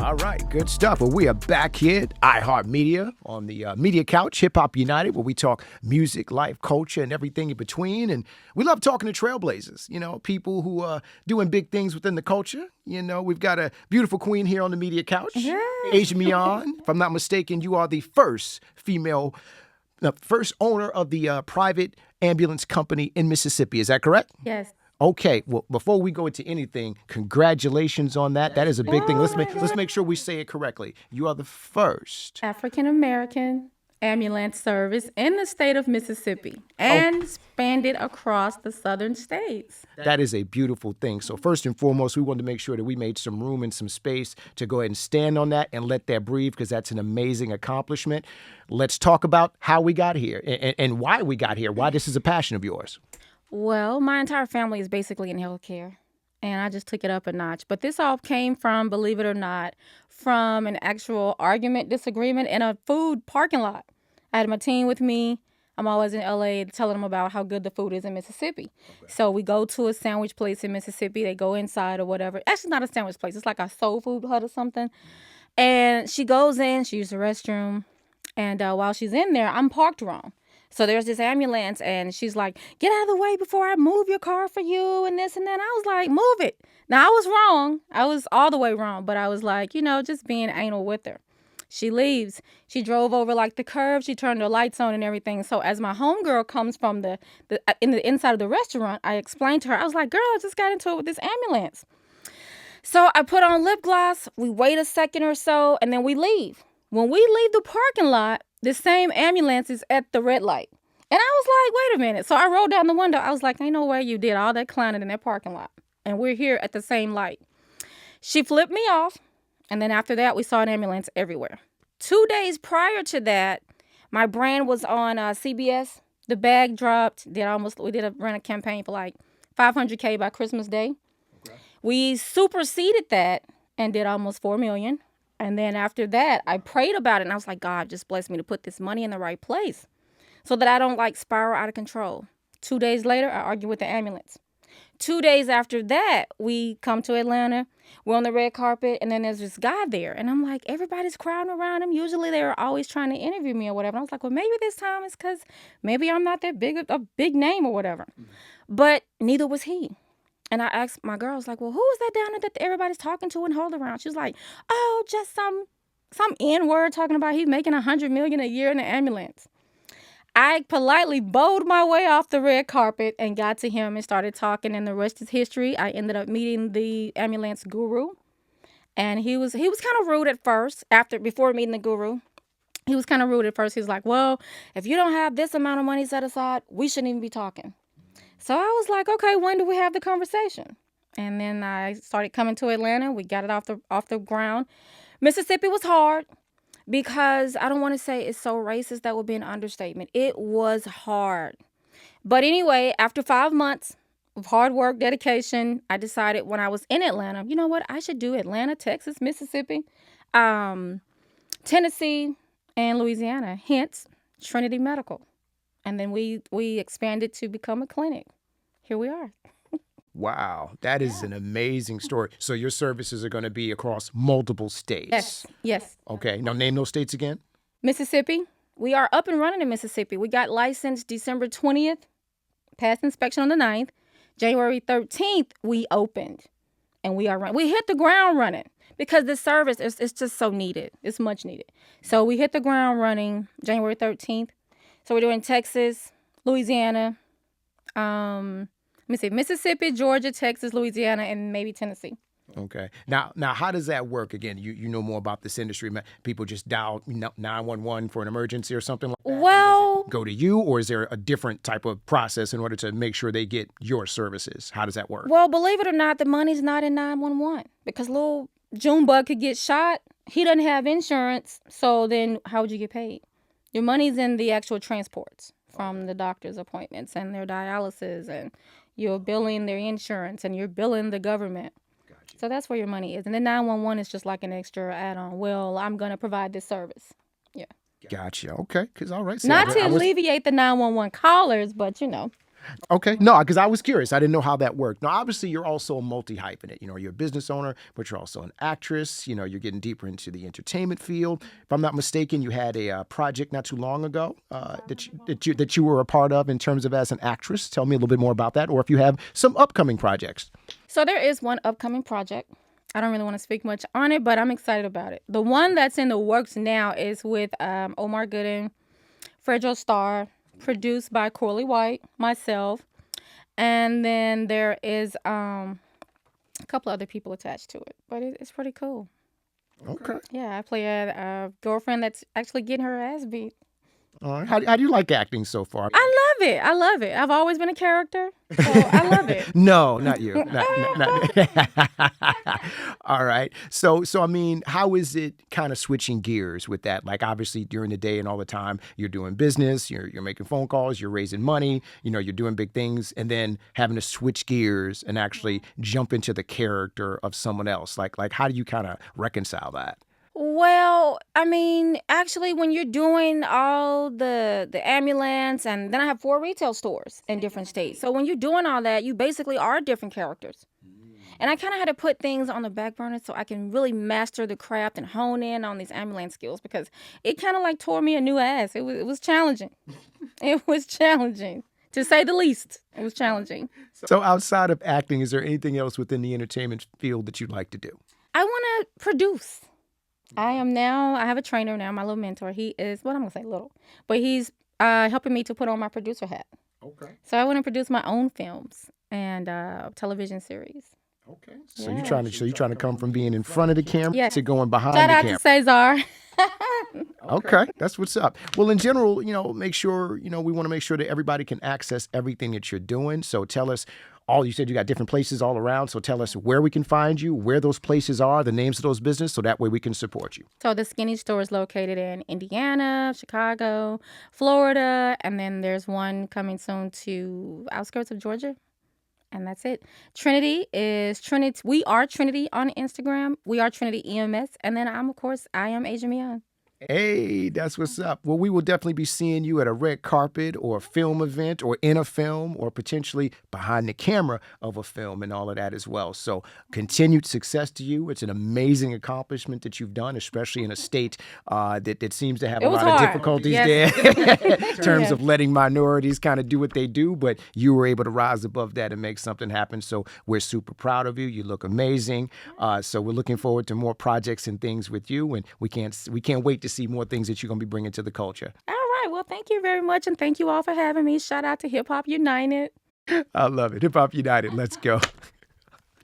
All right, good stuff. Well, we are back here at iHeartMedia on the Media Couch, Hip Hop United, where we talk music, life, culture, and everything in between. And we love talking to trailblazers, people who are doing big things within the culture. We've got a beautiful queen here on the Media Couch, Asia Mion. If I'm not mistaken, you are the first owner of the private ambulance company in Mississippi. Is that correct? Yes. Okay, well, before we go into anything, congratulations on that. That is a big thing. Let's make sure we say it correctly. You are the first African-American ambulance service in the state of Mississippi and spanned across the southern states. That is a beautiful thing. So first and foremost, we wanted to make sure that we made some room and some space to go ahead and stand on that and let that breathe, because that's an amazing accomplishment. Let's talk about how we got here and why we got here, why this is a passion of yours. Well, my entire family is basically in healthcare, and I just took it up a notch. But this all came from, believe it or not, from an actual disagreement in a food parking lot. I had my team with me. I'm always in LA telling them about how good the food is in Mississippi. Okay. So we go to a sandwich place in Mississippi. They go inside or whatever. Actually, not a sandwich place. It's like a soul food hut or something. And she goes in. She uses the restroom. And while she's in there, I'm parked wrong. So there's this ambulance, and she's like, get out of the way before I move your car for you and this and that. I was like, move it. Now, I was wrong. I was all the way wrong. But I was like, just being anal with her. She leaves. She drove over like the curve. She turned her lights on and everything. So as my homegirl comes from the inside of the restaurant, I explained to her. I was like, girl, I just got into it with this ambulance. So I put on lip gloss. We wait a second or so, and then we leave. When we leave the parking lot, the same ambulance is at the red light. And I was like, wait a minute. So I rolled down the window. I was like, ain't no way you did all that clowning in that parking lot. And we're here at the same light. She flipped me off. And then after that, we saw an ambulance everywhere. 2 days prior to that, my brand was on CBS. The bag dropped. Ran a campaign for like $500K by Christmas Day. Okay. We superseded that and did almost $4 million. And then after that, I prayed about it. And I was like, God, just bless me to put this money in the right place so that I don't spiral out of control. 2 days later, I argued with the ambulance. 2 days after that, we come to Atlanta. We're on the red carpet, and then there's this guy there. And I'm like, everybody's crowding around him. Usually they're always trying to interview me or whatever. And I was like, well, maybe this time it's because maybe I'm not that a big name or whatever. Mm-hmm. But neither was he. And I asked my girl, I was like, well, who is that down there that everybody's talking to and holding around? She was like, oh, just some N-word talking about he's making $100 million a year in the ambulance. I politely bowed my way off the red carpet and got to him and started talking, and the rest is history. I ended up meeting the ambulance guru, and he was kind of rude at first. Before meeting the guru, he was kind of rude at first. He was like, well, if you don't have this amount of money set aside, we shouldn't even be talking. So I was like, okay, when do we have the conversation? And then I started coming to Atlanta. We got it off the ground. Mississippi was hard. Because I don't want to say it's so racist, that would be an understatement. It was hard. But anyway, after 5 months of hard work, dedication, I decided when I was in Atlanta, you know what? I should do Atlanta, Texas, Mississippi, Tennessee, and Louisiana. Hence, Trinity Medical. And then we expanded to become a clinic. Here we are. Wow, that is an amazing story. So your services are going to be across multiple states? Yes. Okay, now name those states again. Mississippi. We are up and running in Mississippi. We got licensed December 20th, passed inspection on the 9th. January 13th, we opened, and we are running. We hit the ground running because the service is just so needed. It's much needed. So we hit the ground running January 13th. So we're doing Texas, Louisiana, Mississippi, Georgia, Texas, Louisiana, and maybe Tennessee. Okay. Now, how does that work? Again, you know more about this industry. People just dial 911 for an emergency or something like that? Well, go to you, or is there a different type of process in order to make sure they get your services? How does that work? Well, believe it or not, the money's not in 911 because little Junebug could get shot. He doesn't have insurance, so then how would you get paid? Your money's in the actual transports from the doctor's appointments and their dialysis, and you're billing their insurance and you're billing the government. Gotcha. So that's where your money is. And then 911 is just like an extra add-on. Well, I'm going to provide this service. Yeah. Gotcha. Okay. All right. Not to alleviate the 911 callers, but Okay. No, because I was curious. I didn't know how that worked. Now, obviously, you're also a multi-hyphenate. You're a business owner, but you're also an actress. You're getting deeper into the entertainment field. If I'm not mistaken, you had a project not too long ago that you were a part of in terms of as an actress. Tell me a little bit more about that, or if you have some upcoming projects. So there is one upcoming project. I don't really want to speak much on it, but I'm excited about it. The one that's in the works now is with Omar Gooden, Fredro Starr, produced by Corley White, myself, and then there is a couple other people attached to it. But it's pretty cool. Okay. Yeah, I play a girlfriend that's actually getting her ass beat. All right. How do you like acting so far? I love it. I love it. I've always been a character, so I love it. No, not you. All right. So I mean, how is it kind of switching gears with that? Like obviously during the day and all the time, you're doing business, you're making phone calls, you're raising money, you're doing big things, and then having to switch gears and actually jump into the character of someone else. Like how do you kind of reconcile that? Well, I mean, actually, when you're doing all the ambulance, and then I have 4 retail stores in different states. So when you're doing all that, you basically are different characters. And I kind of had to put things on the back burner so I can really master the craft and hone in on these ambulance skills because it kind of like tore me a new ass. It was challenging. It was challenging, to say the least. It was challenging. So outside of acting, is there anything else within the entertainment field that you'd like to do? I want to produce. I have a trainer now, my little mentor. He is, well, I'm going to say little, but he's helping me to put on my producer hat. Okay. So I want to produce my own films and television series. Okay. So Yeah. you're trying to come from being in front of the camera Yeah. to going behind Shout the out camera. to Cesar. Okay, that's what's up. Well, in general, make sure, we want to make sure that everybody can access everything that you're doing. So tell us you said you got different places all around. So tell us where we can find you, where those places are, the names of those businesses, so that way we can support you. So the Skinny store is located in Indiana, Chicago, Florida, and then there's one coming soon to outskirts of Georgia. And that's it. Trinity is Trinity. We are Trinity on Instagram. We are Trinity EMS. And then I am Asia Mion. Hey, that's what's up. Well, we will definitely be seeing you at a red carpet or a film event or in a film or potentially behind the camera of a film and all of that as well. So continued success to you. It's an amazing accomplishment that you've done, especially in a state that seems to have a lot of difficulties there in terms of letting minorities kind of do what they do. But you were able to rise above that and make something happen. So we're super proud of you. You look amazing. So we're looking forward to more projects and things with you. And we can't wait to see more things that you're going to be bringing to the culture. All right. Well, thank you very much. And thank you all for having me. Shout out to Hip Hop United. I love it. Hip Hop United. Let's go.